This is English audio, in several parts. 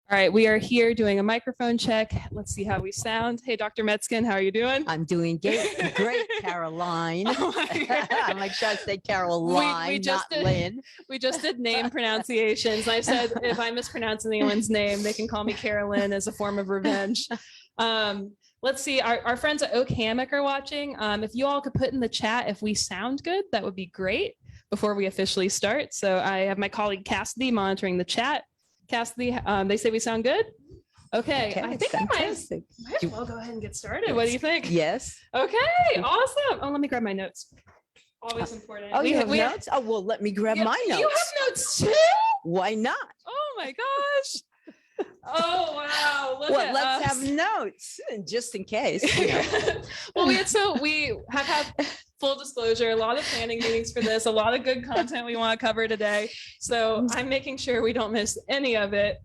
All right, we are here doing a microphone check. Let's see how we sound. Hey, Dr. Metzkin, how are you doing? I'm doing great, Caroline. Oh my I'm like, should I say Caroline, not Lynn? We just did name pronunciations. I said if I mispronounce anyone's name, they can call me Carolyn as a form of revenge. Let's see, our friends at Oak Hammock are watching. If you all could put in the chat if we sound good, that would be great before we officially start. So I have my colleague Cassidy monitoring the chat. Cassidy, they say we sound good? Okay, I think fantastic. I might as well go ahead and get started. What do you think? Yes. Okay, awesome. Oh, let me grab my notes. Always important. Oh, you have notes? Oh, well, let me grab my notes. You have notes too? Why not? Oh my gosh. Oh wow. Well, let's have notes just in case. You know. Well, we have had full disclosure, a lot of planning meetings for this, a lot of good content we want to cover today. So I'm making sure we don't miss any of it.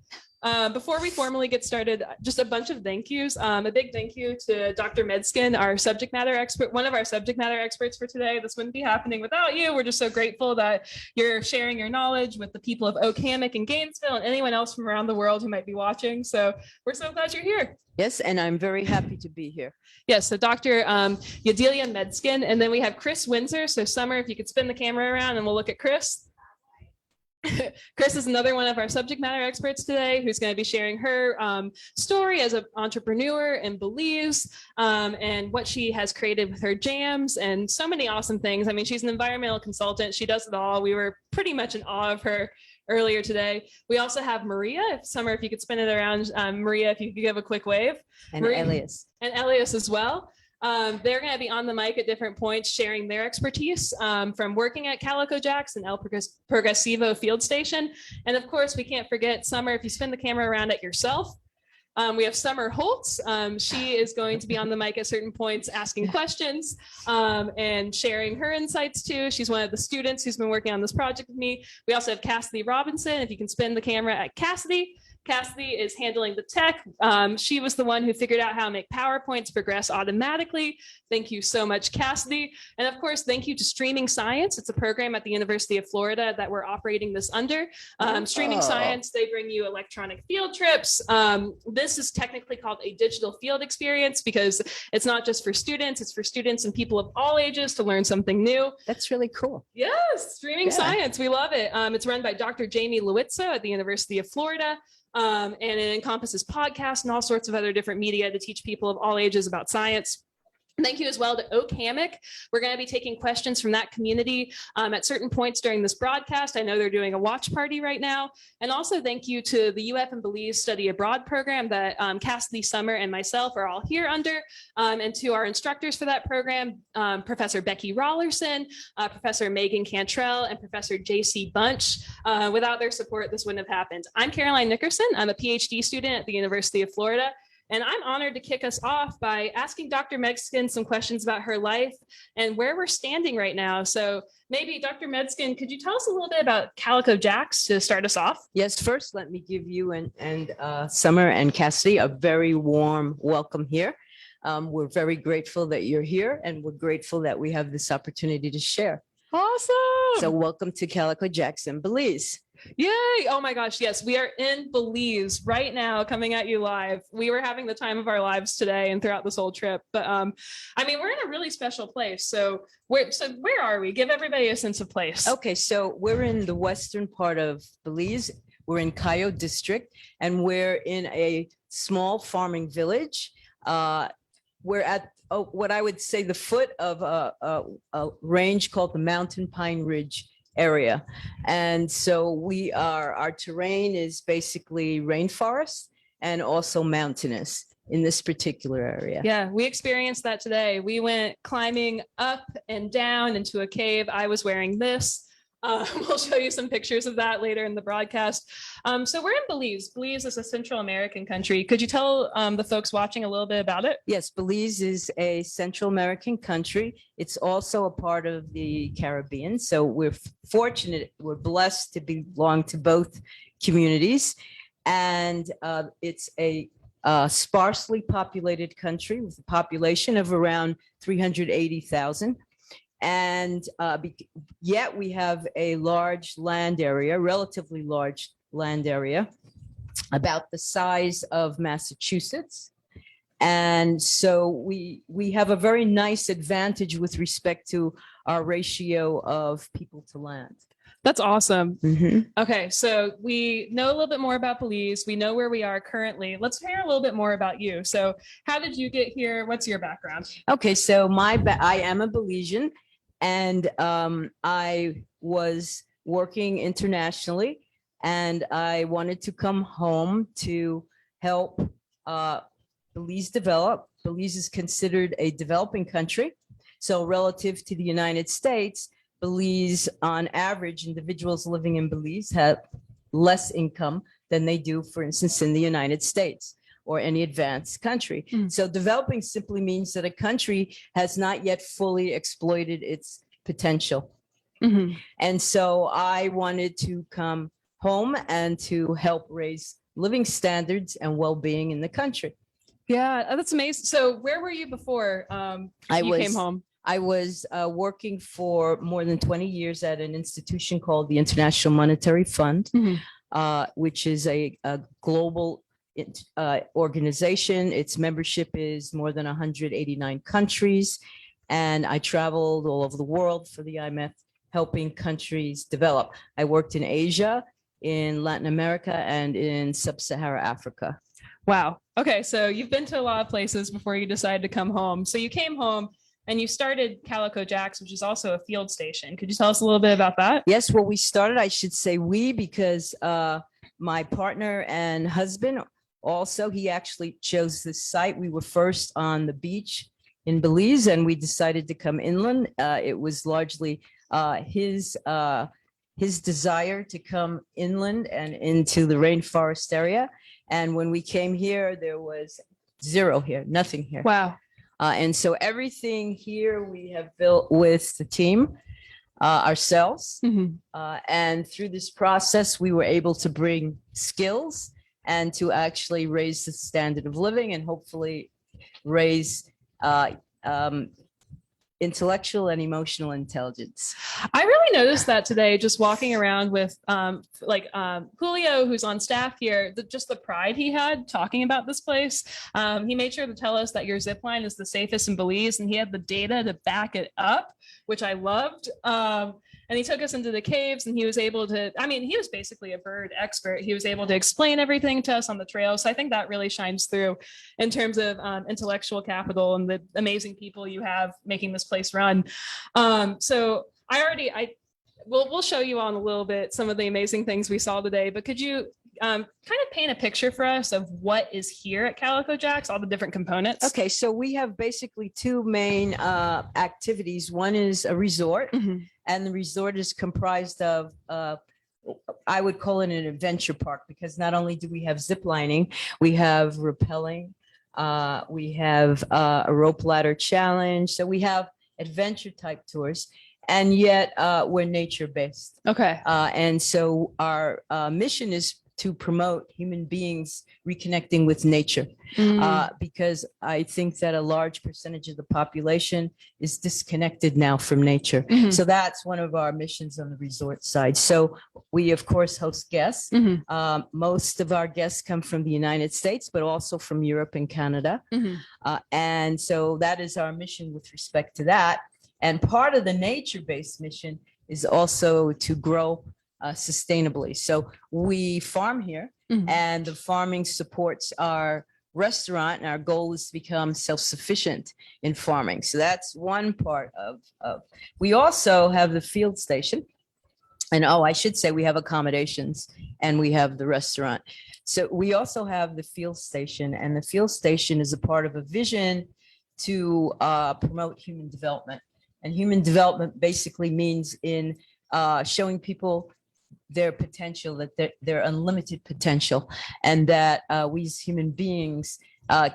Before we formally get started, just a bunch of thank yous. A big thank you to Dr. Medskin, our subject matter expert, one of our subject matter experts for today. This wouldn't be happening without you. We're just so grateful that you're sharing your knowledge with the people of Oak Hammock and Gainesville and anyone else from around the world who might be watching. So we're so glad you're here. Yes, and I'm very happy to be here. Yes, so Dr. Yadelia Medskin, and then we have Chris Windsor. So Summer, if you could spin the camera around and we'll look at Chris. Chris is another one of our subject matter experts today who's going to be sharing her story as an entrepreneur in Belize and what she has created with her jams and so many awesome things. I mean, she's an environmental consultant. She does it all. We were pretty much in awe of her earlier today. We also have Maria. Summer, if you could spin it around. Maria, if you could give a quick wave. And Maria, Elias. And Elias as well. They're going to be on the mic at different points sharing their expertise from working at Calico and El Progresivo Field Station. And of course, we can't forget Summer, if you spin the camera around at yourself. We have Summer Holtz. She is going to be on the mic at certain points asking questions and sharing her insights too. She's one of the students who's been working on this project with me. We also have Cassidy Robinson. If you can spin the camera at Cassidy. Cassidy is handling the tech. She was the one who figured out how to make PowerPoints progress automatically. Thank you so much, Cassidy. And of course, thank you to Streaming Science. It's a program at the University of Florida that we're operating this under. Streaming Science, they bring you electronic field trips. This is technically called a digital field experience because it's not just for students, it's for students and people of all ages to learn something new. That's really cool. Yes, Streaming Science, we love it. It's run by Dr. Jamie Lewitzo at the University of Florida. And it encompasses podcasts and all sorts of other different media to teach people of all ages about science. Thank you as well to Oak Hammock. We're going to be taking questions from that community at certain points during this broadcast. I know they're doing a watch party right now. And also thank you to the UF and Belize Study Abroad program that Cassidy, Summer, and myself are all here under. And to our instructors for that program, Professor Becky Rollerson, Professor Megan Cantrell, and Professor JC Bunch. Without their support, this wouldn't have happened. I'm Caroline Nickerson. I'm a PhD student at the University of Florida. And I'm honored to kick us off by asking Dr. Medskin some questions about her life and where we're standing right now. So maybe Dr. Medskin, could you tell us a little bit about Calico Jacks to start us off? Yes, first, let me give you and Summer and Cassidy a very warm welcome here. We're very grateful that you're here and we're grateful that we have this opportunity to share. Awesome. So welcome to Calico in Belize. Yay. Oh my gosh. Yes, we are in Belize right now coming at you live. We were having the time of our lives today and throughout this whole trip. But I mean, we're in a really special place. So where are we? Give everybody a sense of place. Okay, so we're in the western part of Belize. We're in Cayo district and we're in a small farming village. We're at what I would say the foot of a range called the Mountain Pine Ridge area. And so our terrain is basically rainforest and also mountainous in this particular area. Yeah, we experienced that today. We went climbing up and down into a cave. I was wearing this. We'll show you some pictures of that later in the broadcast. So we're in Belize. Belize is a Central American country. Could you tell the folks watching a little bit about it? Yes, Belize is a Central American country. It's also a part of the Caribbean. So we're fortunate, we're blessed to belong to both communities. And it's a sparsely populated country with a population of around 380,000. And yet we have a large land area, relatively large land area. about the size of Massachusetts. And so we have a very nice advantage with respect to our ratio of people to land. That's awesome. Mhm. Okay, so we know a little bit more about Belize. We know where we are currently. Let's hear a little bit more about you. So how did you get here? What's your background? Okay, so I am a Belizean, and I was working internationally, and I wanted to come home to help Belize develop. Belize is considered a developing country. So relative to the United States, Belize, on average, individuals living in Belize have less income than they do, for instance, in the United States or any advanced country. So developing simply means that a country has not yet fully exploited its potential. Mhm. And so I wanted to come home and to help raise living standards and well-being in the country. Yeah, that's amazing. So where were you before you came home? I was working for more than 20 years at an institution called the International Monetary Fund, which is a global organization. Its membership is more than 189 countries. And I traveled all over the world for the IMF, helping countries develop. I worked in Asia, in Latin America, and in sub-Saharan Africa. Wow. Okay, so you've been to a lot of places before you decided to come home. So you came home and you started Calico Jacks, which is also a field station. Could you tell us a little bit about that? Yes, well, we started, I should say we, because my partner and husband also, he actually chose this site. We were first on the beach in Belize, and we decided to come inland. It was largely his desire to come inland and into the rainforest area. And when we came here, there was zero here, nothing here. Wow. And so everything here we have built with the team ourselves. And through this process, we were able to bring skills and to actually raise the standard of living and hopefully raise intellectual and emotional intelligence. I really noticed that today, just walking around with Julio, who's on staff here, just the pride he had talking about this place. He made sure to tell us that your zip line is the safest in Belize, and he had the data to back it up, which I loved. And he took us into the caves, and he was able to, I mean, he was basically a bird expert. He was able to explain everything to us on the trail. So I think that really shines through in terms of intellectual capital and the amazing people you have making this place run. So we'll show you on a little bit some of the amazing things we saw today, but could you kind of paint a picture for us of what is here at Calico Jacks, all the different components? Okay, so we have basically two main activities. One is a resort, and the resort is comprised of, I would call it an adventure park, because not only do we have zip lining, we have rappelling, we have a rope ladder challenge. So we have adventure type tours, and yet we're nature based. Okay. And so our mission is to promote human beings reconnecting with nature, because I think that a large percentage of the population is disconnected now from nature. So that's one of our missions on the resort side. So we, of course, host guests. Most of our guests come from the United States, but also from Europe and Canada. And so that is our mission with respect to that. And part of the nature-based mission is also to grow sustainably. So we farm here, and the farming supports our restaurant, and our goal is to become self-sufficient in farming. So that's one part of we also have the field station. And I should say we have accommodations and we have the restaurant. So we also have the field station, and the field station is a part of a vision to promote human development. And human development basically means in showing people their potential, that their unlimited potential, and that we as human beings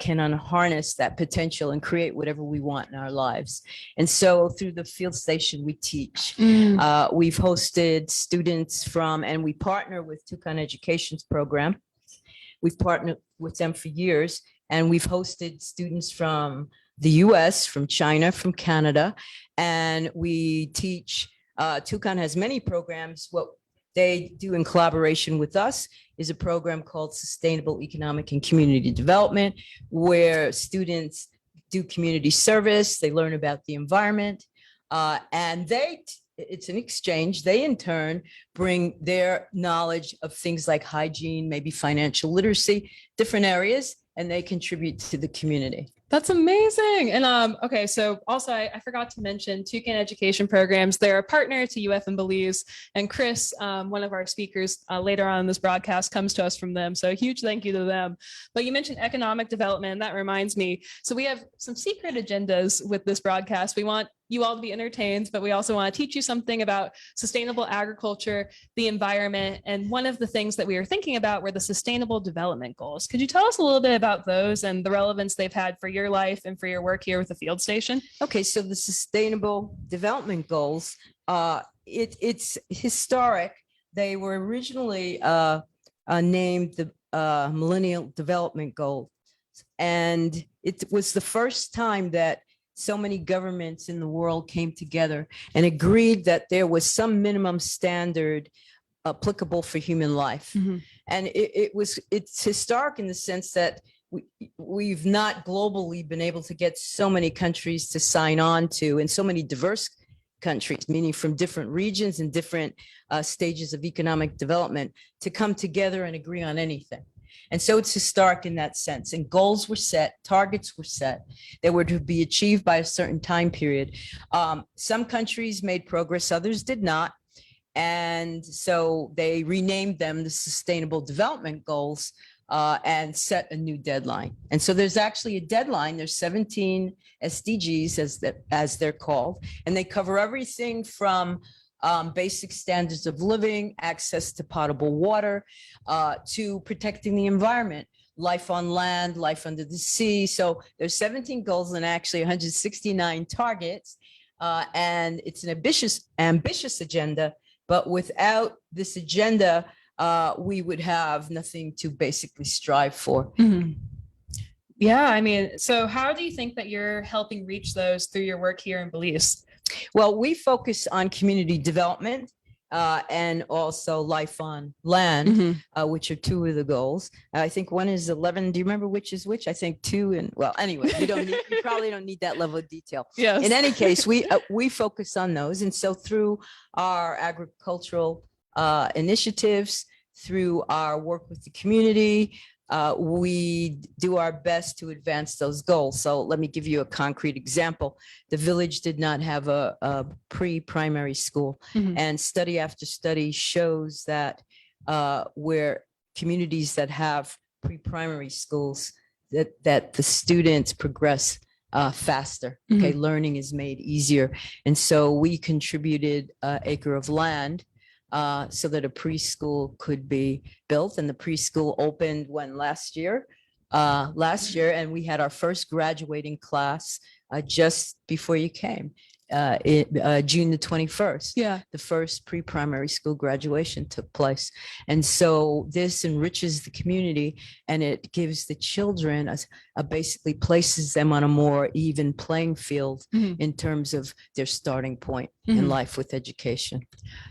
can harness that potential and create whatever we want in our lives. And so through the field station, we teach. We've hosted students from, and we partner with Toucan Education's program. We've partnered with them for years, and we've hosted students from the US, from China, from Canada, and we teach. Toucan has many programs. What they do in collaboration with us is a program called Sustainable Economic and Community Development, where students do community service, they learn about the environment, and it's an exchange. They in turn bring their knowledge of things like hygiene, maybe financial literacy, different areas, and they contribute to the community. That's amazing. And okay, so also I forgot to mention Toucan Education Programs. They're a partner to UF and Belize. And Chris, one of our speakers later on in this broadcast, comes to us from them. So a huge thank you to them. But you mentioned economic development, and that reminds me. So we have some secret agendas with this broadcast. We want you all to be entertained, but we also want to teach you something about sustainable agriculture, the environment. And one of the things that we were thinking about were the sustainable development goals. Could you tell us a little bit about those and the relevance they've had for your life and for your work here with the field station? Okay, so the sustainable development goals, it's historic. They were originally named the Millennial Development Goals. And it was the first time that so many governments in the world came together and agreed that there was some minimum standard applicable for human life. Mm-hmm. And it's historic in the sense that we've not globally been able to get so many countries to sign on to, and so many diverse countries, meaning from different regions and different stages of economic development, to come together and agree on anything. And so it's historic in that sense. And goals were set, targets were set that were to be achieved by a certain time period. Some countries made progress, others did not. And so they renamed them the Sustainable Development Goals and set a new deadline. And so there's actually a deadline. There's 17 SDGs as they're called, and they cover everything from basic standards of living, access to potable water, to protecting the environment, life on land, life under the sea. So there's 17 goals and actually 169 targets. And it's an ambitious agenda, but without this agenda, we would have nothing to basically strive for. Mm-hmm. Yeah, I mean, so how do you think that you're helping reach those through your work here in Belize? Well, we focus on community development and also life on land, mm-hmm. Which are two of the goals. I think one is 11. Do you remember which is which? I think 2. And well, anyway, you probably don't need that level of detail. Yes. In any case, we focus on those. And so through our agricultural initiatives, through our work with the community, we do our best to advance those goals. So let me give you a concrete example. The village did not have a pre-primary school, mm-hmm. and study after study shows that where communities that have pre-primary schools, that the students progress faster. Mm-hmm. Okay, learning is made easier. And so we contributed an acre of land so that a preschool could be built. And the preschool opened last year, and we had our first graduating class just before you came, June the 21st. Yeah. The first pre-primary school graduation took place. And so this enriches the community, and it gives the children basically places them on a more even playing field, mm-hmm. in terms of their starting point, mm-hmm. in life with education.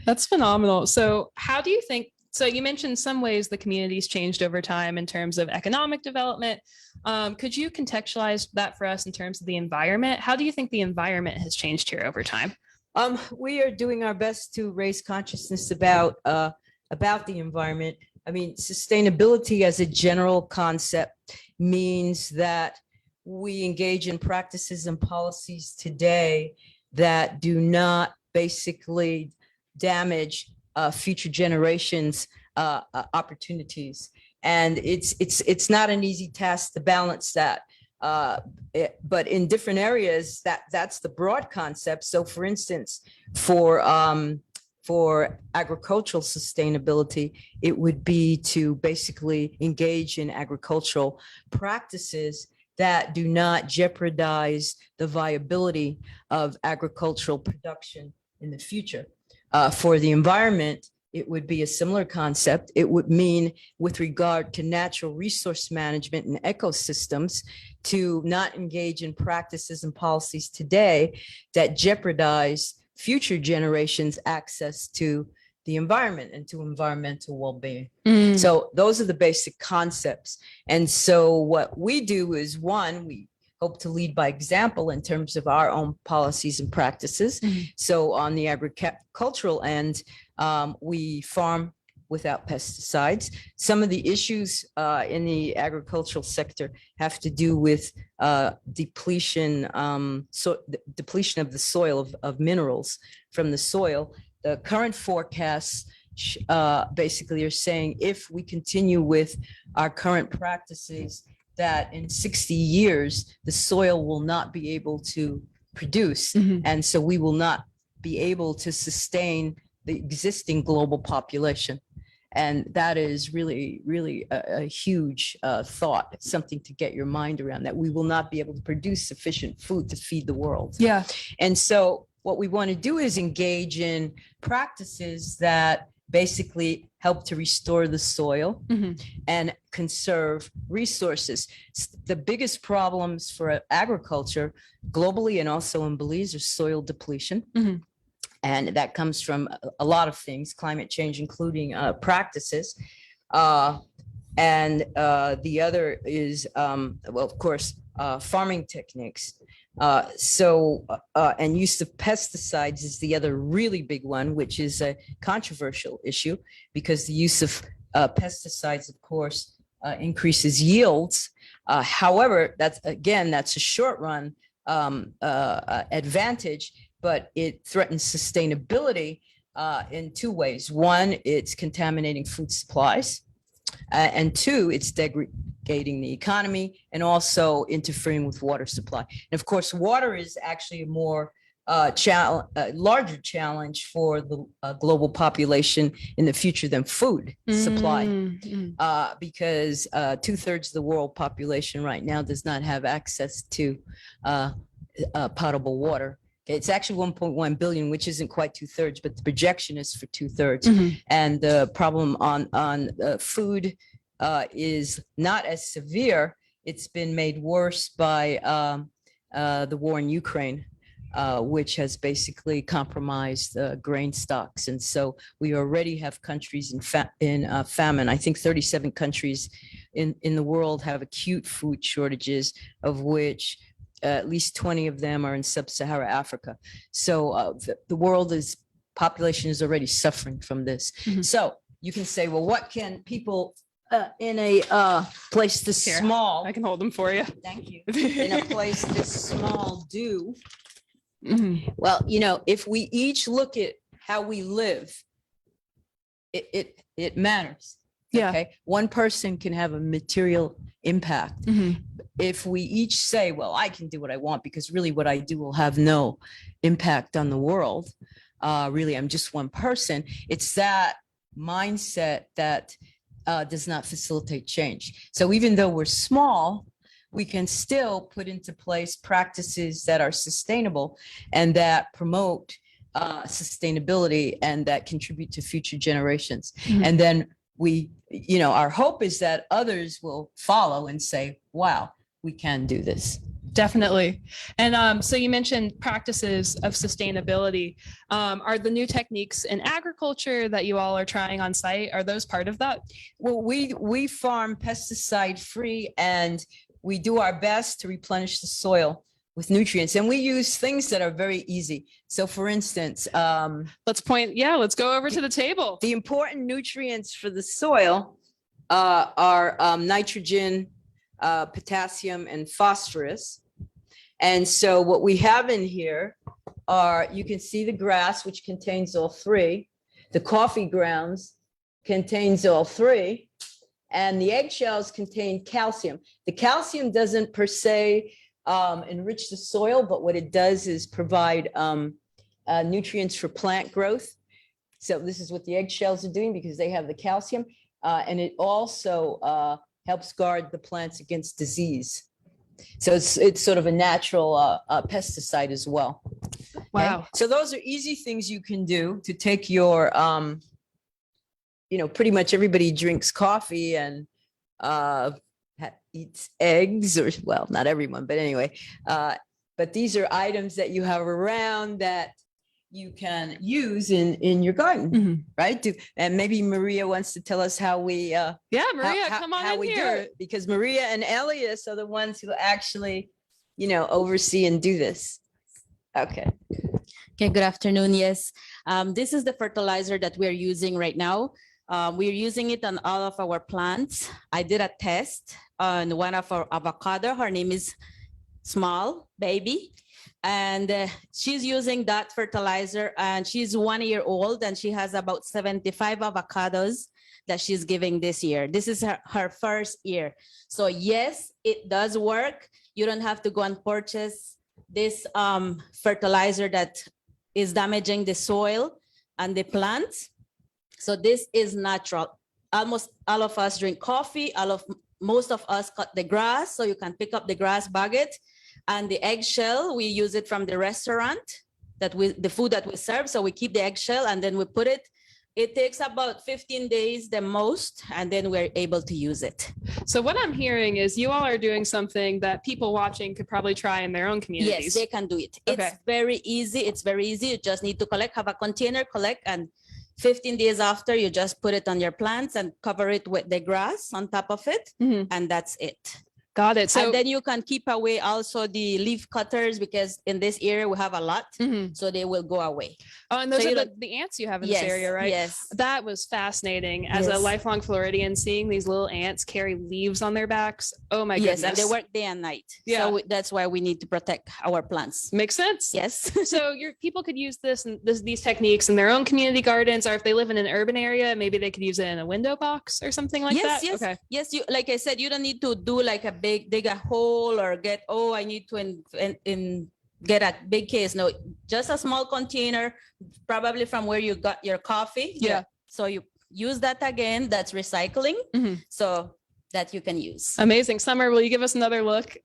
That's phenomenal. So how do you think, so you mentioned some ways the community's changed over time in terms of economic development. Could you contextualize that for us in terms of the environment? How do you think the environment has changed here over time? We are doing our best to raise consciousness about the environment. I mean, sustainability as a general concept means that we engage in practices and policies today that do not basically damage future generations' opportunities. And it's not an easy task to balance that. But in different areas, that's the broad concept. So for instance, for agricultural sustainability, it would be to basically engage in agricultural practices that do not jeopardize the viability of agricultural production in the future. For the environment, it would be a similar concept. It would mean, with regard to natural resource management and ecosystems, to not engage in practices and policies today that jeopardize future generations' access to the environment and to environmental well-being. Mm. So those are the basic concepts. And so what we do is, one, we hope to lead by example in terms of our own policies and practices. Mhm. So on the agricultural end, we farm without pesticides. Some of the issues in the agricultural sector have to do with depletion, depletion of the soil of minerals from the soil. The current forecasts basically are saying if we continue with our current practices, that in 60 years, the soil will not be able to produce. Mhm. And so we will not be able to sustain the existing global population. And that is really, really a huge thought, something to get your mind around, that we will not be able to produce sufficient food to feed the world. Yeah. And so what we want to do is engage in practices that basically help to restore the soil Mhm. and conserve resources. The biggest problems for agriculture globally and also in Belize are soil depletion. Mhm. And that comes from a lot of things, climate change, including practices. And the other is, well, of course, farming techniques. And use of pesticides is the other really big one, which is a controversial issue because the use of pesticides, of course, increases yields. However, that's a short run advantage, but it threatens sustainability in two ways. One, it's contaminating food supplies. And two, it's degrading the economy and also interfering with water supply. And of course, water is actually a more larger challenge for the global population in the future than food supply, because 2/3 of the world population right now does not have access to potable water. It's actually 1.1 billion, which isn't quite 2/3, but the projection is for 2/3. Mhm. And the problem on food is not as severe. It's been made worse by the war in Ukraine, which has basically compromised grain stocks. And so we already have countries in famine. I think 37 countries in the world have acute food shortages, of which at least 20 of them are in sub-Saharan Africa. So the world population is already suffering from this. Mhm. So you can say, well, what can people in a place this Here, small, I can hold them for you. thank you, in a place this small do? Mhm. Well, if we each look at how we live, it matters. Yeah. Okay. One person can have a material impact. Mhm. If we each say, well, I can do what I want because really what I do will have no impact on the world. Really, I'm just one person. It's that mindset that does not facilitate change. So even though we're small, we can still put into place practices that are sustainable and that promote sustainability and that contribute to future generations. Mhm. And then our hope is that others will follow and say, wow, we can do this. Definitely. And so you mentioned practices of sustainability. Are the new techniques in agriculture that you all are trying on site, are those part of that? Well, we farm pesticide free and we do our best to replenish the soil with nutrients, and we use things that are very easy. So for instance, Let's go over to the table. the important nutrients for the soil are nitrogen, potassium, and phosphorus. And so what we have in here are, you can see the grass, which contains all three. The coffee grounds contains all three. And the eggshells contain calcium. The calcium doesn't per se enrich the soil, but what it does is provide nutrients for plant growth. So this is what the eggshells are doing because they have the calcium. And it also helps guard the plants against disease. So it's sort of a natural pesticide as well. Wow. Okay? So those are easy things you can do to take your, pretty much everybody drinks coffee and eats eggs, or well, not everyone, but anyway. But these are items that you have around that you can use in your garden, Mhm. right? And maybe Maria wants to tell us how we Yeah, Maria, come on in we do here. it, because Maria and Elias are the ones who actually, oversee and do this. Okay. Okay, good afternoon. Yes, this is the fertilizer that we're using right now. We're using it on all of our plants. I did a test on one of our avocado. Her name is Small Baby. And she's using that fertilizer, and she's 1 year old, and she has about 75 avocados that she's giving this year. This is her first year. So yes, it does work. You don't have to go and purchase this fertilizer that is damaging the soil and the plants. So this is natural. Almost all of us drink coffee. Most of us cut the grass, so you can pick up the grass bucket. And the eggshell, we use it from the restaurant, the food that we serve. So we keep the eggshell and then we put it. It takes about 15 days the most, and then we're able to use it. So what I'm hearing is you all are doing something that people watching could probably try in their own communities. Yes, they can do it. Okay. It's very easy. It's very easy. You just need to have a container, and 15 days after, you just put it on your plants and cover it with the grass on top of it. Mhm. And that's it. Got it. So And then you can keep away also the leaf cutters, because in this area we have a lot, Mhm. so they will go away. Oh, and those So are you the ants you have in this area, right? Yes. That was fascinating. As a Yes. lifelong Floridian, seeing these little ants carry leaves on their backs. Oh my Yes, goodness. and they work day and night. Yeah. So that's why we need to protect our plants. Makes sense. Yes. So your people could use this and these techniques in their own community gardens, or if they live in an urban area, maybe they could use it in a window box or something like Yes, that. yes, Okay. yes. You, like I said, you don't need to do like dig a hole or I need to get a big case. No, just a small container, probably from where you got your coffee. Yeah. So you use that again. That's recycling. Mhm. So that you can use. Amazing. Summer, will you give us another look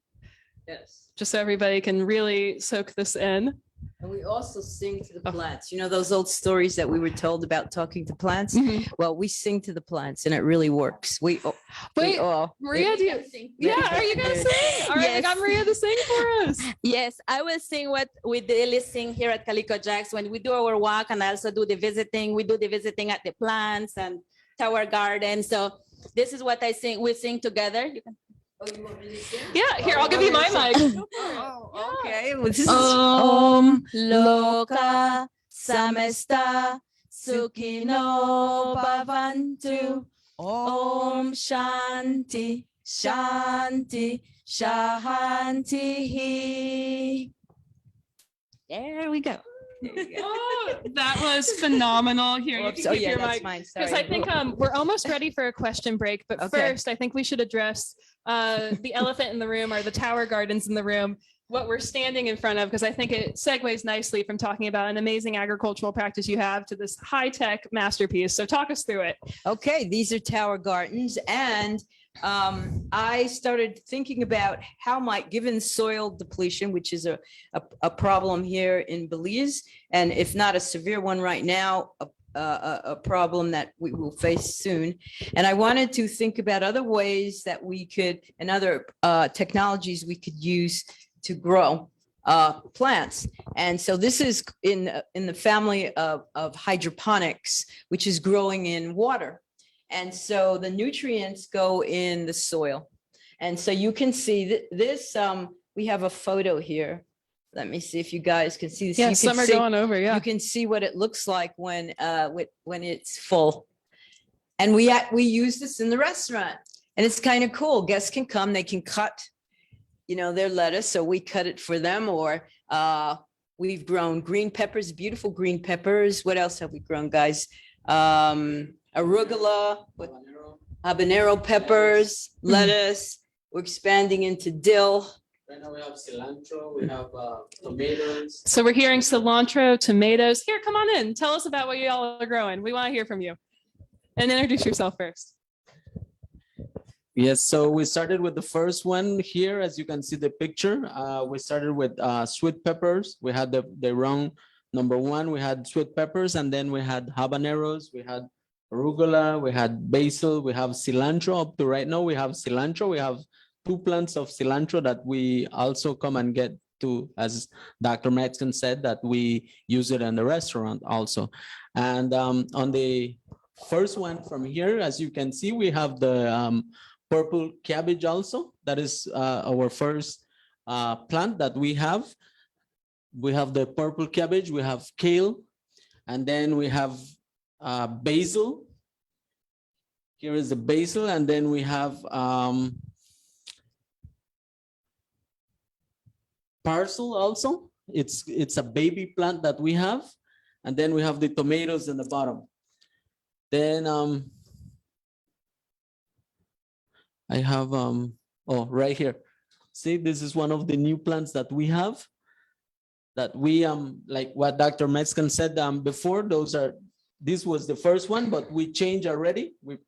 Yes. just so everybody can really soak this in? And we also sing to the plants. You know those old stories that we were told about talking to plants? Mhm. Well, we sing to the plants, and it really works. We Wait, all. Maria, do you? Yeah, are you gonna sing? All right, I got Yes. Maria to sing for us. Yes, I will sing what we daily sing here at Calico Jacks when we do our walk, and I also do the visiting. We do the visiting at the plants and tower garden. So this is what I sing. We sing together. You can. Oh, you want me to sing? Yeah, here, I'll give you my mic. Oh, okay. Well, this is Om Loka Samesta Sukhino Bhavantu. Om Shanti Shanti Shanti. There we go. Oh, that was phenomenal. Here, you Oops, can keep your that's mic. mine. Because Sorry. I think we're almost ready for a question break, but Okay. first I think we should address the elephant in the room, or the tower gardens in the room, what we're standing in front of, because I think it segues nicely from talking about an amazing agricultural practice you have to this high-tech masterpiece. So talk us through it. Okay, these are tower gardens, and I started thinking about how might, given soil depletion, which is a problem here in Belize, and if not a severe one right now, a problem that we will face soon. And I wanted to think about other ways that we could, and other technologies we could use to grow plants. And so this is in the family of hydroponics, which is growing in water. And so the nutrients go in the soil. And so you can see this, we have a photo here. Let me see if you guys can see this. Yeah, You can some are see- going over. Yeah. You can see what it looks like when it's full. And we use this in the restaurant, and it's kind of cool. Guests can come, they can cut, their lettuce, so we cut it for them, or we've grown green peppers, beautiful green peppers. What else have we grown, guys? Arugula, habanero peppers, lettuce. We're expanding into dill. Right now we have cilantro, we have tomatoes. So we're hearing cilantro, tomatoes. Here, come on in. Tell us about what you all are growing. We want to hear from you. And introduce yourself first. Yes, so we started with the first one here, as you can see the picture. We started with sweet peppers. We had the round number one, we had sweet peppers, and then we had habaneros, we had arugula, we had basil, we have cilantro. Up to right now, we have cilantro. We have 2 plants of cilantro that we also come and get to, as Dr. Mexican said, that we use it in the restaurant also. And on the first one from here, as you can see, we have the purple cabbage also. That is our first plant that we have. We have the purple cabbage, we have kale, and then we have basil. Here is the basil, and then we have parsley also. It's a baby plant that we have, and then we have the tomatoes in the bottom. Then I have oh, right here. See, this is one of the new plants that we have. That we like what Dr. Mexican said before. This was the first one, but we changed already. We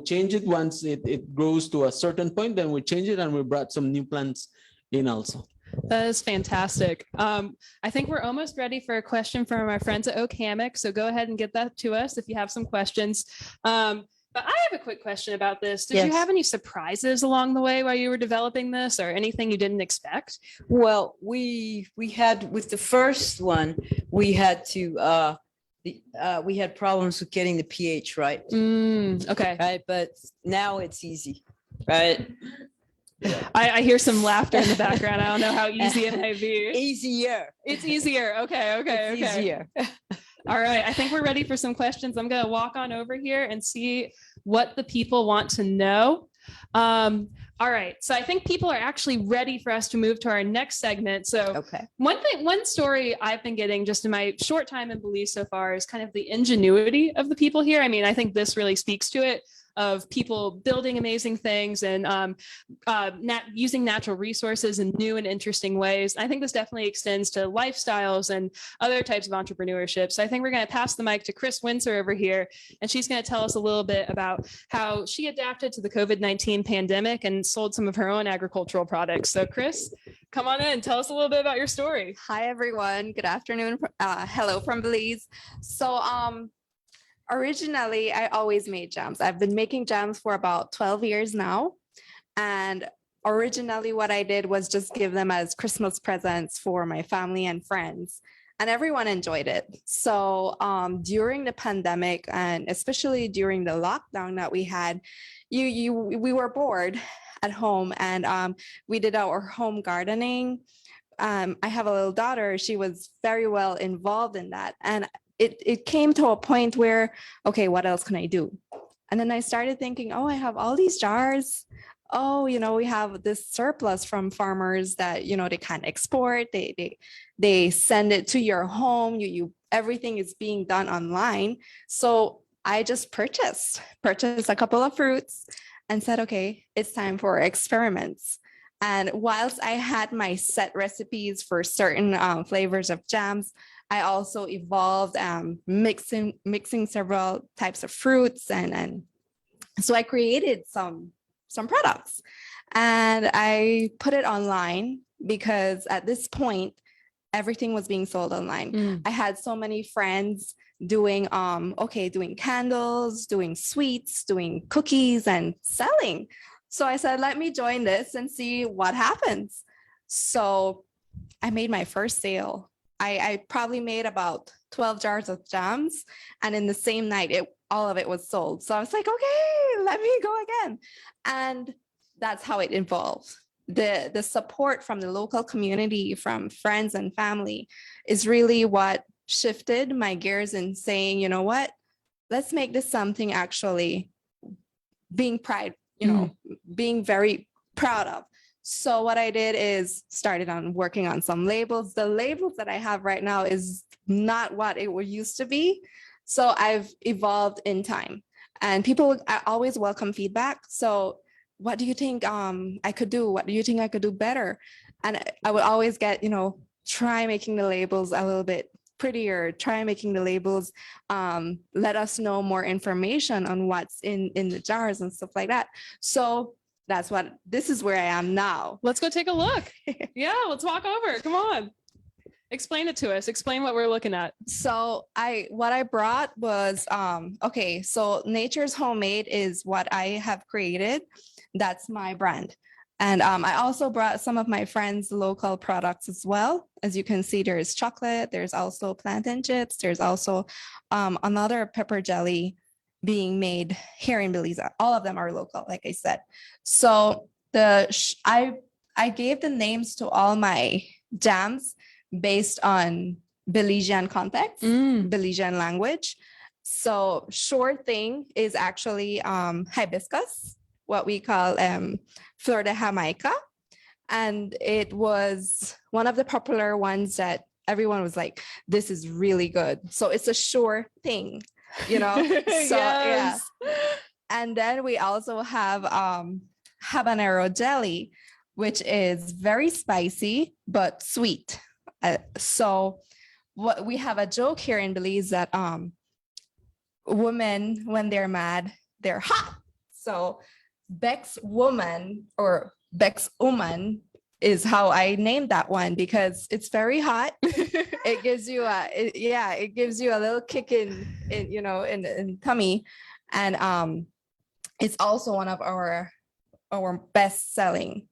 change it once it grows to a certain point, then we change it, and we brought some new plants in also. That is fantastic. I think we're almost ready for a question from our friends at Oak Hammock. So go ahead and get that to us if you have some questions. But I have a quick question about this. Did you Yes. have any surprises along the way while you were developing this, or anything you didn't expect? Well, we had with the first one, we had to we had problems with getting the pH right. Okay. Right, but now it's easy, right? I hear some laughter in the background. I don't know how easy it may be. Easier. It's easier. Okay. It's easier. All right, I think we're ready for some questions. I'm going to walk on over here and see what the people want to know. All right, so I think people are actually ready for us to move to our next segment. So Okay. one story I've been getting just in my short time in Belize so far is kind of the ingenuity of the people here. I mean, I think this really speaks to it, of people building amazing things and using natural resources in new and interesting ways. I think this definitely extends to lifestyles and other types of entrepreneurship. So I think we're going to pass the mic to Chris Windsor over here, and she's going to tell us a little bit about how she adapted to the COVID-19 pandemic and sold some of her own agricultural products. So Chris, come on in, tell us a little bit about your story. Hi, everyone. Good afternoon. Hello from Belize. So originally, I always made jams. I've been making jams for about 12 years now. And originally, what I did was just give them as Christmas presents for my family and friends. And everyone enjoyed it. So during the pandemic, and especially during the lockdown that we had, we were bored at home, and we did our home gardening. I have a little daughter. She was very well involved in that. And it came to a point where, okay, what else can I do? And then I started thinking, oh, I have all these jars. Oh, we have this surplus from farmers that, they can't export. They send it to your home. Everything is being done online. So I just purchased a couple of fruits and said, okay, it's time for experiments. And whilst I had my set recipes for certain flavors of jams, I also evolved mixing several types of fruits, and so I created some products, and I put it online because at this point everything was being sold online. I had so many friends doing doing candles, doing sweets, doing cookies, and selling. So I said, let me join this and see what happens. So I made my first sale. I probably made about 12 jars of jams, and in the same night, all of it was sold. So I was like, okay, let me go again. And that's how it evolved. The support from the local community, from friends and family, is really what shifted my gears in saying, you know what, let's make this something actually being being very proud of. So what I did is started on working on some labels. The labels that I have right now is not what it used to be. So I've evolved in time, and people always welcome feedback. So what do you think I could do? What do you think I could do better? And I would always get, try making the labels a little bit prettier, try making the labels, let us know more information on what's in the jars and stuff like that. So this is where I am now. Let's go take a look. Yeah, let's walk over. Come on. Explain it to us. Explain what we're looking at. So what I brought was, so Nature's Homemade is what I have created. That's my brand. And I also brought some of my friends' local products as well. As you can see, there's chocolate, there's also plantain chips, there's also another pepper jelly being made here in Belize. All of them are local, like I said. So I gave the names to all my jams based on Belizean context, Belizean language. So sure thing is actually hibiscus, what we call Flor de Jamaica. And it was one of the popular ones that everyone was like, this is really good. So it's a sure thing, you know? So yeah. And then we also have habanero jelly, which is very spicy, but sweet. So what we have a joke here in Belize that women, when they're mad, they're hot. So Bex woman or Bex woman is how I named that one because it's very hot. It gives you it gives you a little kick in tummy, and it's also one of our best selling.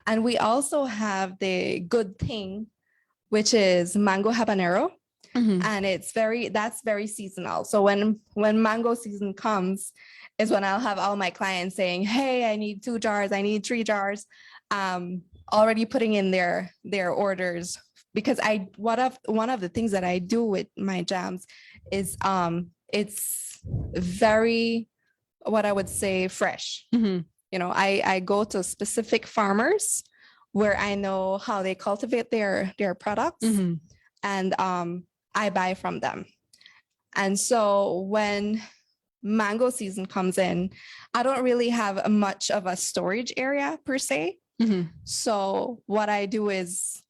And we also have the good thing, which is mango habanero. And that's very seasonal. So when mango season comes is when I'll have all my clients saying, hey, I need 2 jars, I need 3 jars, already putting in their orders. Because one of the things that I do with my jams is it's very, what I would say, fresh. You know, I go to specific farmers where I know how they cultivate their products, and I buy from them. And so when mango season comes in, I don't really have much of a storage area per se. So what I do is,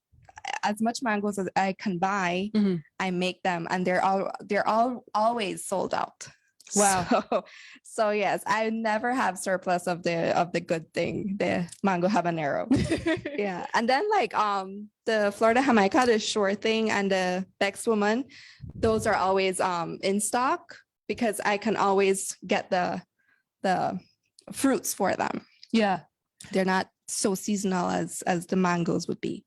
as much mangoes as I can buy, I make them, and they're always sold out. Wow. So yes, I never have surplus of the good thing, the mango habanero. Yeah. And then like the Flor de Jamaica, the sure thing, and the Bex woman, those are always in stock because I can always get the fruits for them. Yeah. They're not so seasonal as the mangoes would be.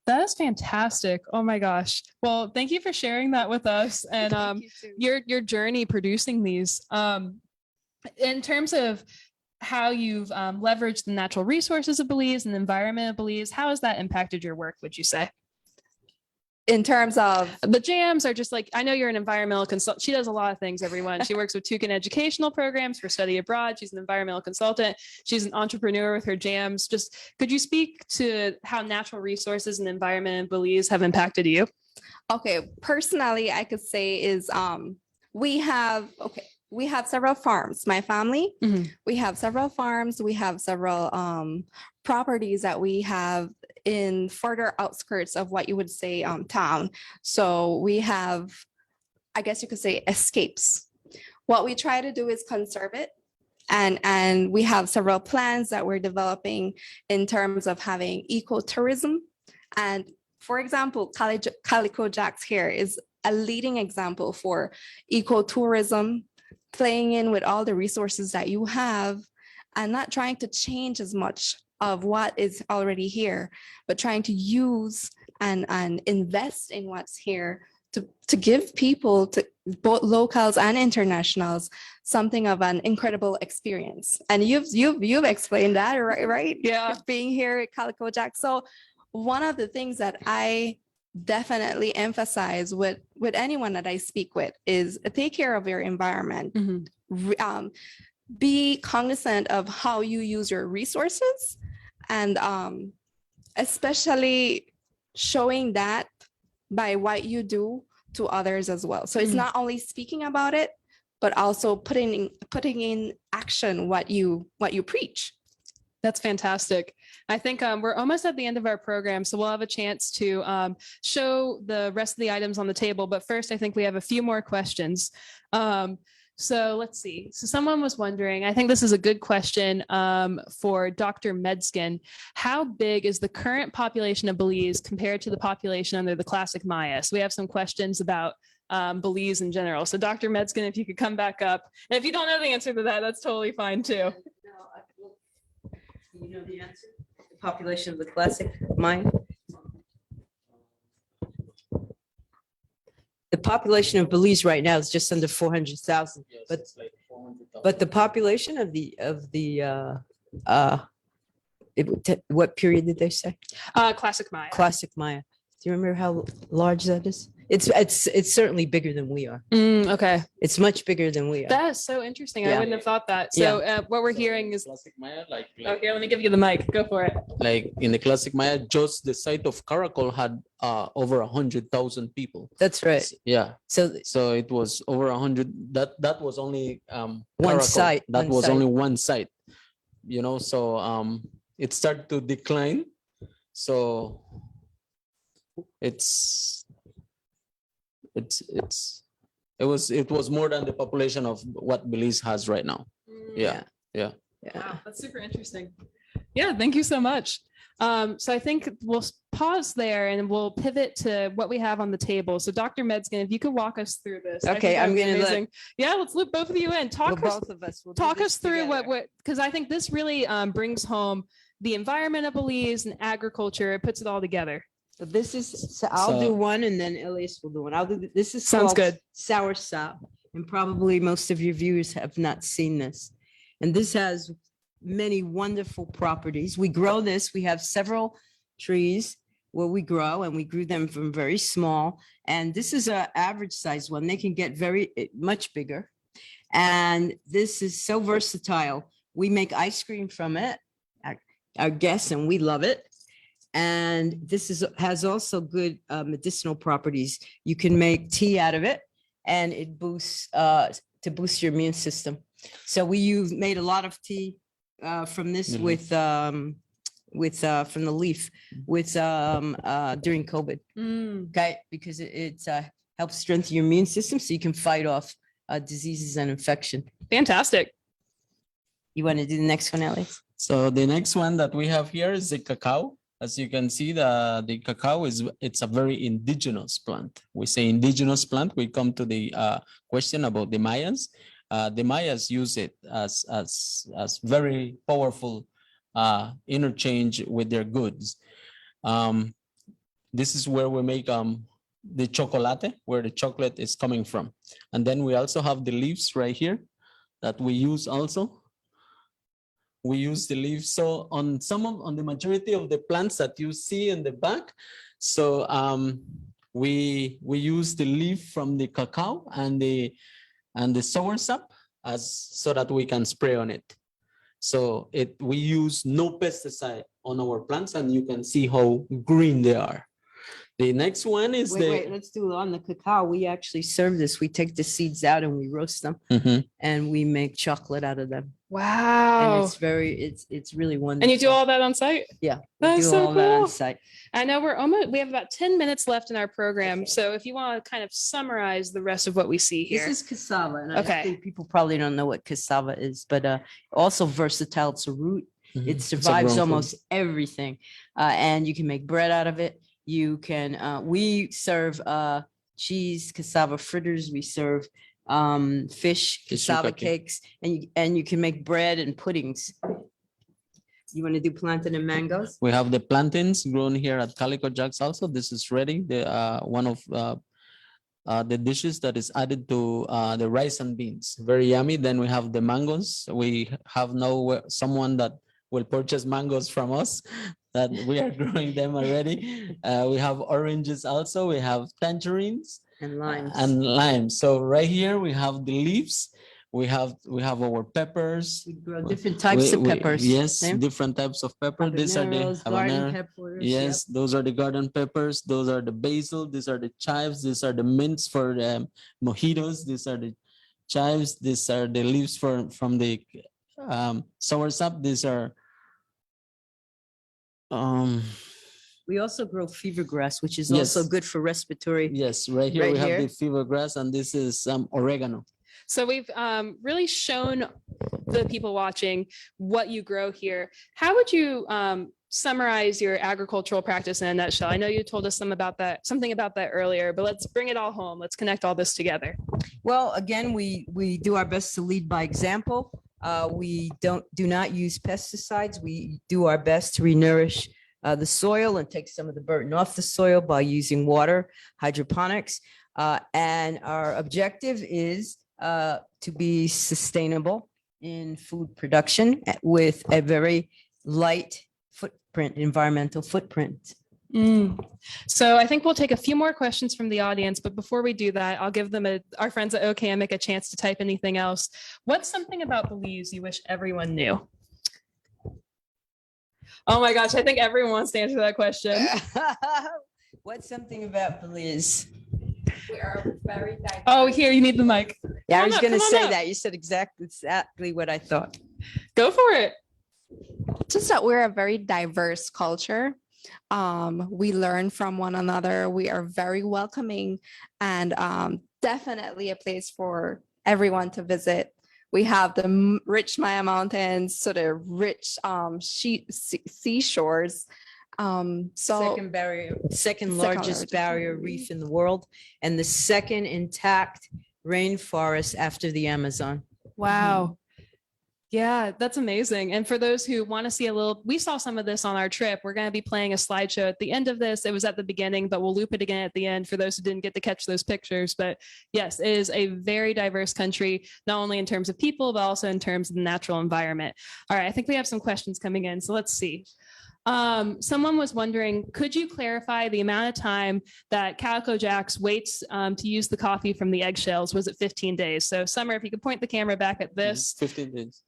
That is fantastic. Oh my gosh. Well, thank you for sharing that with us and your journey producing these. In terms of how you've leveraged the natural resources of Belize and the environment of Belize, how has that impacted your work, would you say? In terms of the jams are just like, I know you're an environmental consultant. She does a lot of things, everyone. She works with Tucan educational programs for study abroad. She's an environmental consultant. She's an entrepreneur with her jams. Just could you speak to how natural resources and environment in Belize have impacted you? Okay, personally, I could say is we have several farms. My family, we have several farms. We have several properties that we have in further outskirts of what you would say town. So we have, I guess you could say, escapes. What we try to do is conserve it. And we have several plans that we're developing in terms of having ecotourism. And for example, Calico Jacks here is a leading example for ecotourism, playing in with all the resources that you have and not trying to change as much of what is already here, but trying to use and invest in what's here to give people, to both locals and internationals, something of an incredible experience. And you've explained that, right? Yeah, being here at Calico Jack. So one of the things that I definitely emphasize with anyone that I speak with is take care of your environment. Be cognizant of how you use your resources, and especially showing that by what you do to others as well. So it's not only speaking about it, but also putting in action what you preach. That's fantastic. I think we're almost at the end of our program, so we'll have a chance to show the rest of the items on the table. But first, I think we have a few more questions. So let's see. So someone was wondering, I think this is a good question for Dr. Medskin. How big is the current population of Belize compared to the population under the classic Maya? So we have some questions about Belize in general. So Dr. Medskin, if you could come back up. And if you don't know the answer to that, that's totally fine too. You know the answer? The population of the classic Maya? The population of Belize right now is just under 400,000, but the population of what period did they say? Classic Maya. Classic Maya. Do you remember how large that is? It's certainly bigger than we are. Okay. It's much bigger than we are. That is so interesting. I Yeah. wouldn't have thought that. So what we're hearing is, Classic Maya, okay, let me give you the mic. Go for it. like in the classic Maya, just the site of Caracal had over 100,000 people. That's right. Yeah, So so it was over 100. That was only One Caracal. site, That one was site. only one site. You know, so it started to decline. So it was more than the population of what Belize has right now. Yeah. yeah. Wow, that's super interesting. Yeah, thank you so much. So I think we'll pause there and we'll pivot to what we have on the table. So Dr. Medskin, if you could walk us through this. I think Okay, that I'm would be gonna let- amazing. Yeah, let's loop both of you in. Well, Talk us both of us will do talk this us through together. what because I think this really brings home the environment of Belize and agriculture. It puts it all together. So this is, so I'll do So- one and then Elias will do one. I'll do, this is Sounds called good. Sour sop. And probably most of your viewers have not seen this. And this has many wonderful properties. We grow this, we have several trees where we grow and we grew them from very small. And this is an average size one. They can get much bigger. And this is so versatile. We make ice cream from it, our guests, and we love it. And this has also good medicinal properties. You can make tea out of it and it boosts to boost your immune system. So we made a lot of tea from this Mhm. from the leaf during COVID. Mm. Okay, because it helps strengthen your immune system so you can fight off diseases and infection. Fantastic. You want to do the next one, Ellie? So the next one that we have here is the cacao. As you can see, the cacao it's a very indigenous plant. We say indigenous plant. We come to the question about the Mayas. The Mayas use it as very powerful interchange with their goods. This is where we make the chocolate, where the chocolate is coming from. And then we also have the leaves right here that we use also. We use the leaves. So on the majority of the plants that you see in the back, so we use the leaf from the cacao and the sour sap so that we can spray on it. So we use no pesticide on our plants, and you can see how green they are. The next one is Wait, let's do it on the cacao. We actually serve this. We take the seeds out and we roast them Mhm. and we make chocolate out of them. And Wow. it's really wonderful. And you do all that on site? Yeah. We That's do so all that on cool. site. I know we have about 10 minutes left in our program. So if you want to kind of summarize the rest of what we see here. This is cassava. And Okay. I think people probably don't know what cassava is, but also versatile. It's a root. Mhm. It It's a survives grown food. almost everything. And you can make bread out of it. You can, we serve cheese, cassava fritters. We serve fish, cassava cakes, and you can make bread and puddings. You want to do plantain and mangoes? We have the plantains grown here at Calico Jacks also. This is ready. The one of the dishes that is added to the rice and beans. Very yummy. Then we have the mangoes. We have now someone that will purchase mangoes from us, that we are growing them already. We have oranges also. We have tangerines And limes. and limes. So right here we have the leaves. We have our peppers. We grow different types of peppers. Yes, Yeah. different types of pepper. These are the Habaneros, garden habanero. peppers. Yes, those are the garden peppers. Those are the basil. These are the chives. These are the mints for the mojitos. These are the chives. These are the leaves from the sour sap. These are We also grow fever grass, which is Yes. also good for respiratory. yes, right here Right we have here. the fever grass, and this is oregano. So we've really shown the people watching what you grow here. How would you summarize your agricultural practice in a nutshell? I know you told us something about that earlier, but let's bring it all home. Let's connect all this together. Well, again, we do our best to lead by example. We do not use pesticides. We do our best to renourish the soil and take some of the burden off the soil by using water, hydroponics. And our objective is to be sustainable in food production with a very light footprint, environmental footprint. So I think we'll take a few more questions from the audience, but before we do that, I'll give them our friends at OKMIC a chance to type anything else. What's something about Belize you wish everyone knew? Oh my gosh, I think everyone wants to answer that question. What's something about Belize? We are very diverse. Oh, here, you need the mic. Yeah, I Come was on up, going to come on say up. that. You said exactly what I thought. Go for it. Just that we're a very diverse culture. We learn from one another. We are very welcoming and definitely a place for everyone to visit. We have the rich Maya Mountains, so the rich seashores. Second largest barrier reef in the world, and the second intact rainforest after the Amazon. Wow. Yeah, that's amazing. And for those who want to see we saw some of this on our trip. We're going to be playing a slideshow at the end of this. It was at the beginning, but we'll loop it again at the end for those who didn't get to catch those pictures. But yes, it is a very diverse country, not only in terms of people, but also in terms of the natural environment. All right, I think we have some questions coming in. So let's see. Someone was wondering, could you clarify the amount of time that Calico Jacks waits to use the coffee from the eggshells? Was it 15 days? So Summer, if you could point the camera back at this. 15 days.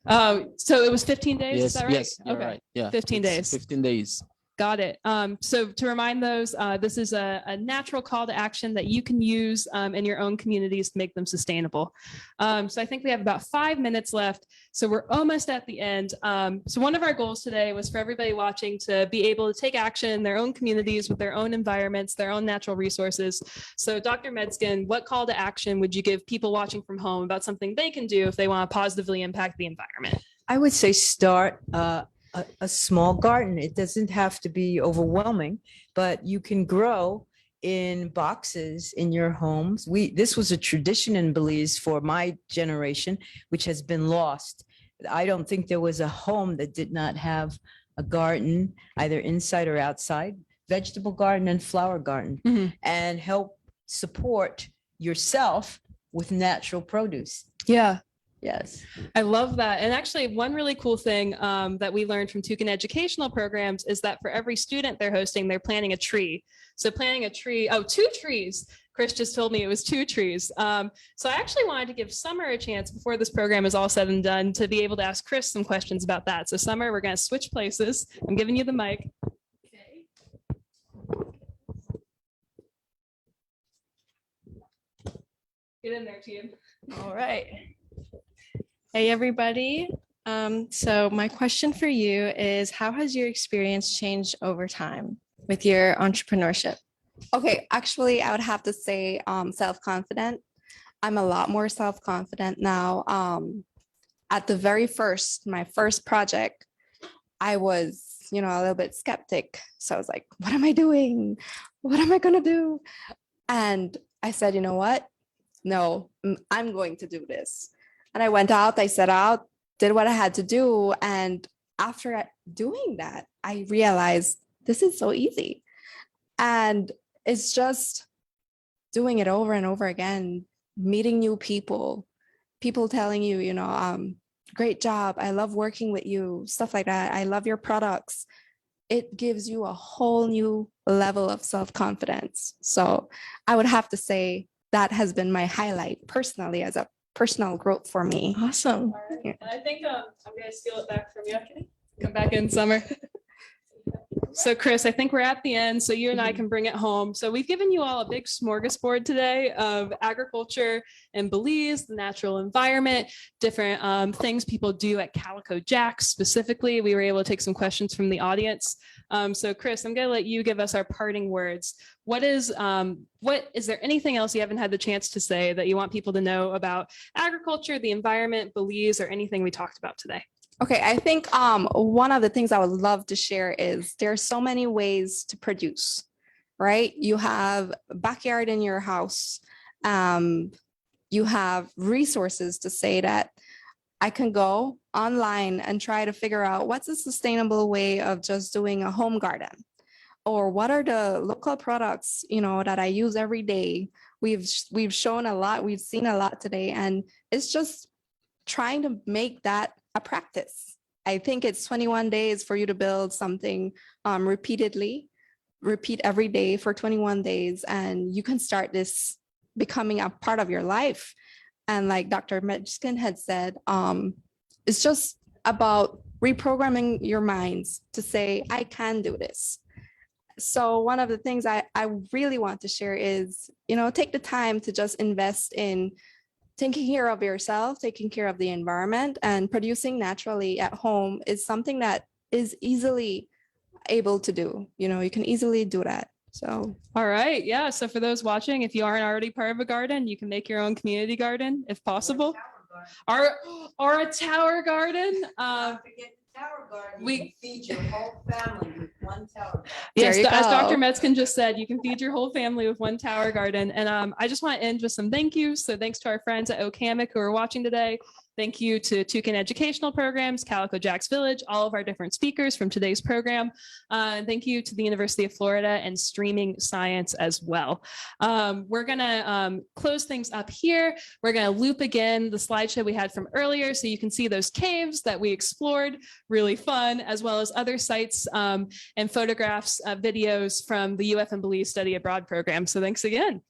So it was 15 days, is that right? Yes, you're right. Yeah. 15 it's days. 15 days. Got it. So to remind those, this is a natural call to action that you can use in your own communities to make them sustainable. So I think we have about 5 minutes left. So we're almost at the end. So one of our goals today was for everybody watching to be able to take action in their own communities with their own environments, their own natural resources. So Dr. Medskin, what call to action would you give people watching from home about something they can do if they want to positively impact the environment? I would say start a small garden. It doesn't have to be overwhelming, but you can grow in boxes in your homes. This was a tradition in Belize for my generation, which has been lost. I don't think there was a home that did not have a garden, either inside or outside, vegetable garden and flower garden, and help support yourself with natural produce. Yeah. Yes. I love that. And actually, one really cool thing that we learned from Tucan educational programs is that for every student they're hosting, they're planting a tree. So planting a tree, 2 trees. Chris just told me it was 2 trees. So I actually wanted to give Summer a chance before this program is all said and done to be able to ask Chris some questions about that. So Summer, we're going to switch places. I'm giving you the mic. Okay. Get in there, team. All right. Hey, everybody. So my question for you is, how has your experience changed over time with your entrepreneurship? Okay, actually, I would have to say self-confident. I'm a lot more self-confident now. At the very first, my first project, I was, a little bit skeptic. So I was like, what am I doing? What am I going to do? And I said, you know what? No, I'm going to do this. And I went out, I set out, did what I had to do. And after doing that, I realized this is so easy. And it's just doing it over and over again, meeting new people telling you, great job. I love working with you, stuff like that. I love your products. It gives you a whole new level of self-confidence. So I would have to say that has been my highlight personally as a personal growth for me. Awesome. And I think I'm going to steal it back from you. Okay. Come back in, Summer. So Chris, I think we're at the end, so you and I can bring it home. So we've given you all a big smorgasbord today of agriculture in Belize, the natural environment, different things people do at Calico Jacks specifically. We were able to take some questions from the audience. So Chris, I'm going to let you give us our parting words. What is there anything else you haven't had the chance to say that you want people to know about agriculture, the environment, Belize, or anything we talked about today? Okay, I think one of the things I would love to share is there are so many ways to produce, right? You have a backyard in your house. You have resources to say that I can go online and try to figure out what's a sustainable way of just doing a home garden, or what are the local products, that I use every day. We've shown a lot, we've seen a lot today, and it's just trying to make that a practice. I think it's 21 days for you to build something repeatedly, repeat every day for 21 days, and you can start this becoming a part of your life. And like Dr. Metzkin had said, it's just about reprogramming your minds to say, I can do this. So one of the things I really want to share is, take the time to just invest in taking care of yourself, taking care of the environment, and producing naturally at home is something that is easily able to do. You can easily do that. So All right. Yeah. So for those watching, if you aren't already part of a garden, you can make your own community garden if possible. Or a tower garden. We feed your whole family with one tower. Yes, There you as Dr. go. Metzkin just said, you can feed your whole family with one tower garden. And I just want to end with some thank yous. So thanks to our friends at OCAMIC who are watching today. Thank you to Toucan Educational Programs, Calico Jacks Village, all of our different speakers from today's program. And thank you to the University of Florida and Streaming Science as well. We're going to close things up here. We're going to loop again the slideshow we had from earlier so you can see those caves that we explored, really fun, as well as other sites and photographs, videos from the UF and Belize Study Abroad program. So thanks again.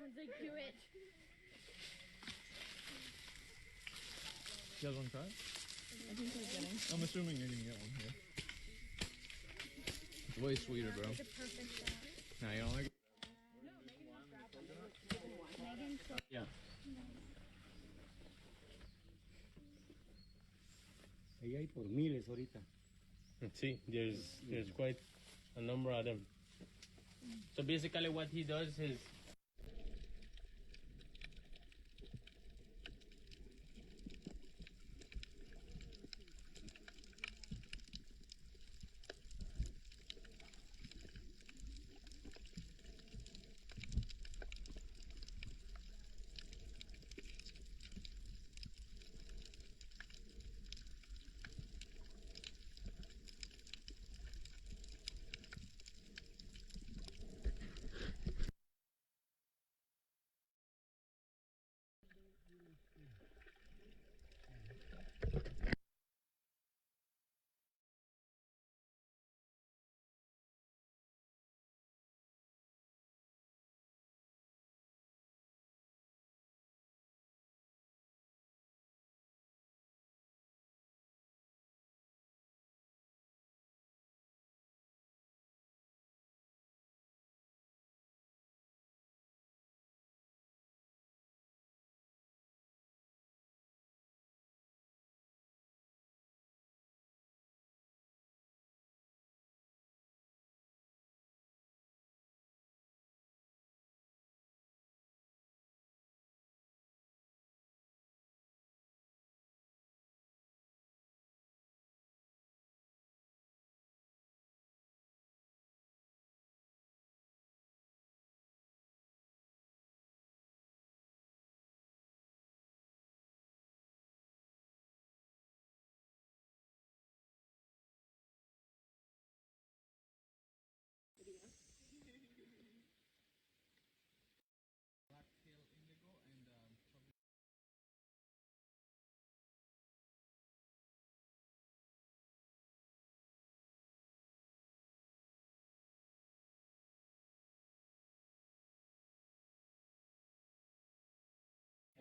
You guys want to try it? I think we're getting. I'm assuming you're gonna get one here. It's way sweeter, bro. Nah, you don't like it? Yeah. Ahí hay por miles ahorita. See, there's quite a number of them. So basically what he does is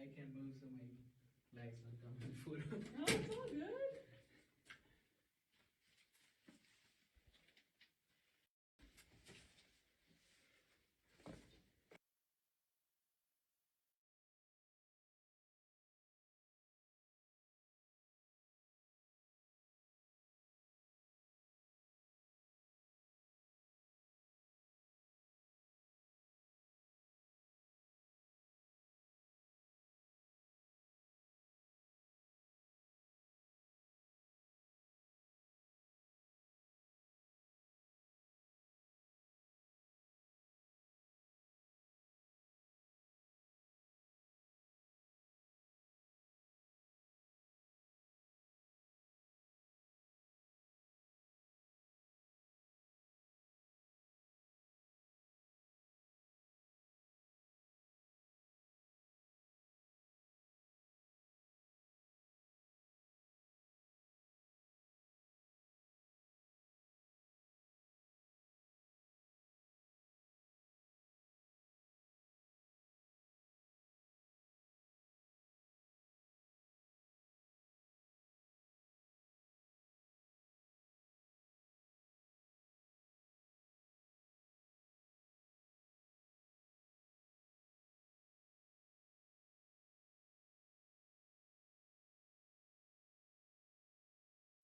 I can move so my legs not coming full. Oh, it's all good.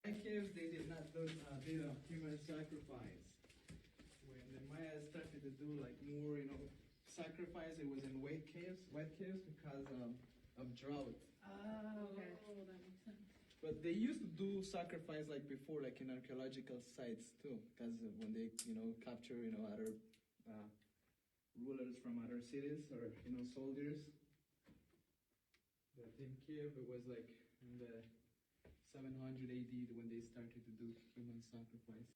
Caves, they did not do human sacrifice. When the Maya started to do like more, sacrifice, it was in wet caves because of drought. Oh, okay. But they used to do sacrifice like before, like in archaeological sites too, because when they, capture, other rulers from other cities or, soldiers. But in Kiev, it was like in the 700 AD when they started to do human sacrifice.